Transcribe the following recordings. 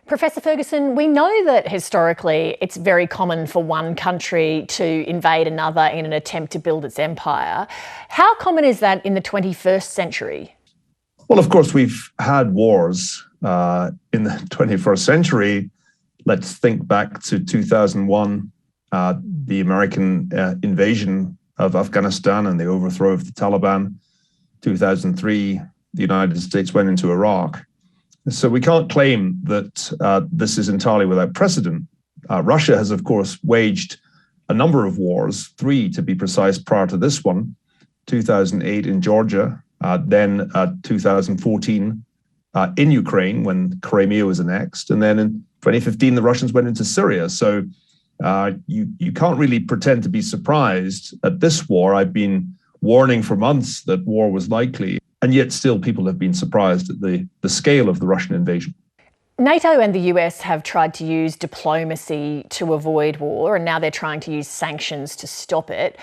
Professor Ferguson, we know that historically it's very common for one country to invade another in an attempt to build its empire. How common is that in the 21st century? Well, of course, we've had wars in the 21st century. Let's think back to 2001, the American invasion of Afghanistan and the overthrow of the Taliban. 2003, the United States went into Iraq. So we can't claim that this is entirely without precedent. Russia has, of course, waged a number of wars, 3 to be precise, prior to this one: 2008 in Georgia, then 2014 in Ukraine when Crimea was annexed, and then in 2015 the Russians went into Syria. So you can't really pretend to be surprised at this war. I've been warning for months that war was likely, and yet still people have been surprised at the scale of the Russian invasion. NATO and the US have tried to use diplomacy to avoid war, and now they're trying to use sanctions to stop it.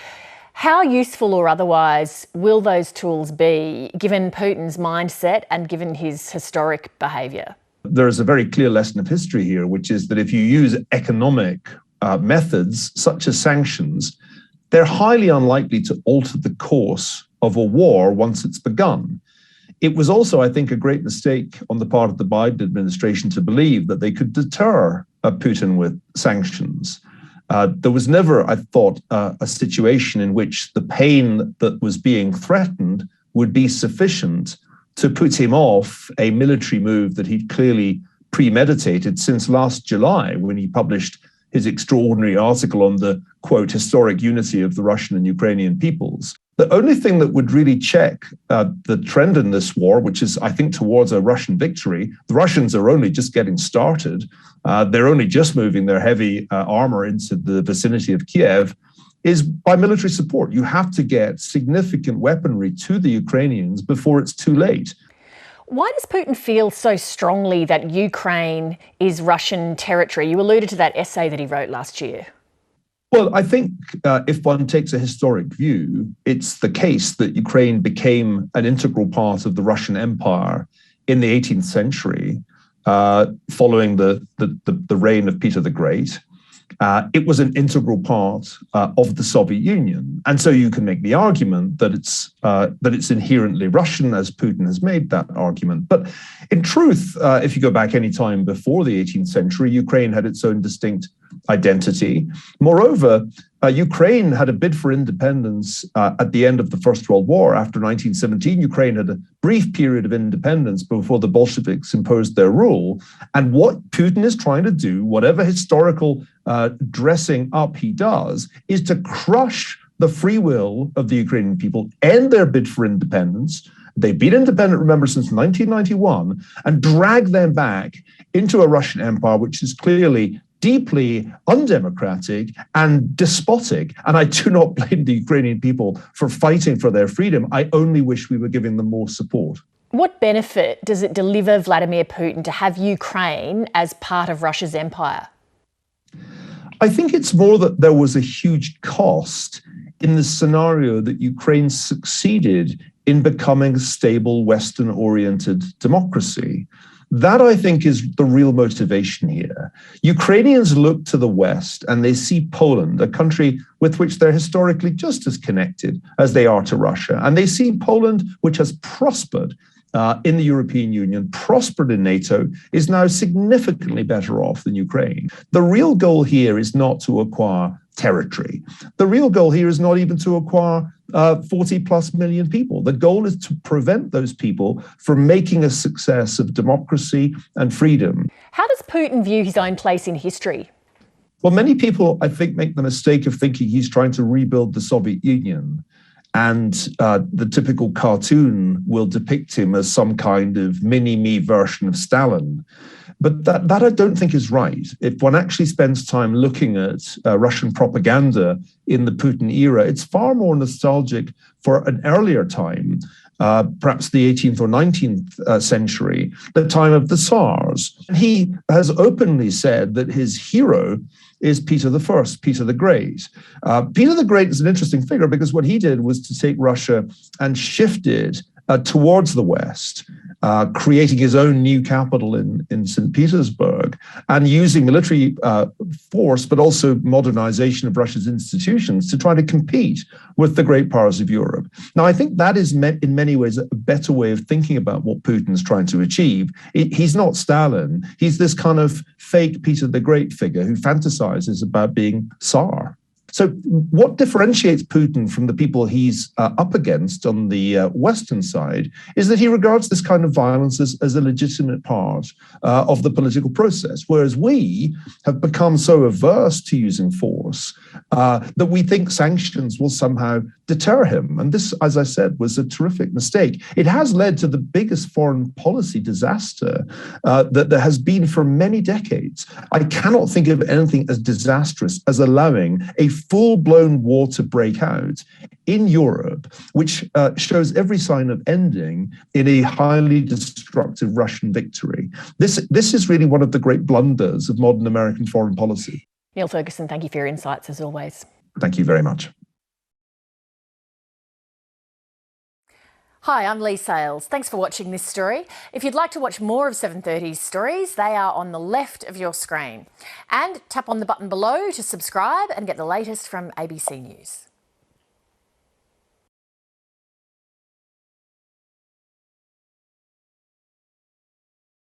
How useful or otherwise will those tools be, given Putin's mindset and given his historic behaviour? There's a very clear lesson of history here, which is that if you use economic methods such as sanctions, they're highly unlikely to alter the course of a war once it's begun. It was also, I think, a great mistake on the part of the Biden administration to believe that they could deter Putin with sanctions. There was never, I thought, a situation in which the pain that was being threatened would be sufficient to put him off a military move that he'd clearly premeditated since last July, when he published his extraordinary article on the, quote, historic unity of the Russian and Ukrainian peoples. The only thing that would really check the trend in this war, which is, I think, towards a Russian victory — the Russians are only just getting started. They're only just moving their heavy armor into the vicinity of Kiev — is by military support. You have to get significant weaponry to the Ukrainians before it's too late. Why does Putin feel so strongly that Ukraine is Russian territory? You alluded to that essay that he wrote last year. Well, I think if one takes a historic view, it's the case that Ukraine became an integral part of the Russian Empire in the 18th century, following the reign of Peter the Great. It was an integral part of the Soviet Union. And so you can make the argument that it's inherently Russian, as Putin has made that argument. But in truth, if you go back any time before the 18th century, Ukraine had its own distinct identity. Moreover, Ukraine had a bid for independence at the end of the First World War. After 1917, Ukraine had a brief period of independence before the Bolsheviks imposed their rule. And what Putin is trying to do, whatever historical dressing up he does, is to crush the free will of the Ukrainian people, end their bid for independence. They've been independent, remember, since 1991, and drag them back into a Russian empire, which is clearly deeply undemocratic and despotic. And I do not blame the Ukrainian people for fighting for their freedom. I only wish we were giving them more support. What benefit does it deliver Vladimir Putin to have Ukraine as part of Russia's empire? I think it's more that there was a huge cost in the scenario that Ukraine succeeded in becoming a stable, Western-oriented democracy. That, I think, is the real motivation here. Ukrainians look to the West and they see Poland, a country with which they're historically just as connected as they are to Russia. And they see Poland, which has prospered in the European Union, prospered in NATO, is now significantly better off than Ukraine. The real goal here is not to acquire territory. The real goal here is not even to acquire 40 plus million people. The goal is to prevent those people from making a success of democracy and freedom. How does Putin view his own place in history? Well, many people, I think, make the mistake of thinking he's trying to rebuild the Soviet Union. And the typical cartoon will depict him as some kind of mini-me version of Stalin. But that I don't think is right. If one actually spends time looking at Russian propaganda in the Putin era, it's far more nostalgic for an earlier time, perhaps the 18th or 19th century, the time of the Tsars. He has openly said that his hero is Peter I, Peter the Great. Peter the Great is an interesting figure because what he did was to take Russia and shift it towards the West, creating his own new capital in St. Petersburg. work, and using military force, but also modernization of Russia's institutions to try to compete with the great powers of Europe. Now, I think that is in many ways a better way of thinking about what Putin's trying to achieve. He's not Stalin. He's this kind of fake Peter the Great figure who fantasizes about being Tsar. So what differentiates Putin from the people he's up against on the Western side is that he regards this kind of violence as a legitimate part of the political process, whereas we have become so averse to using force that we think sanctions will somehow deter him. And this, as I said, was a terrific mistake. It has led to the biggest foreign policy disaster that there has been for many decades. I cannot think of anything as disastrous as allowing a full-blown war to break out in Europe, which shows every sign of ending in a highly destructive Russian victory. This is really one of the great blunders of modern American foreign policy. Niall Ferguson, thank you for your insights as always. Thank you very much. Hi, I'm Lee Sales. Thanks for watching this story. If you'd like to watch more of 730's stories, they are on the left of your screen. And tap on the button below to subscribe and get the latest from ABC News.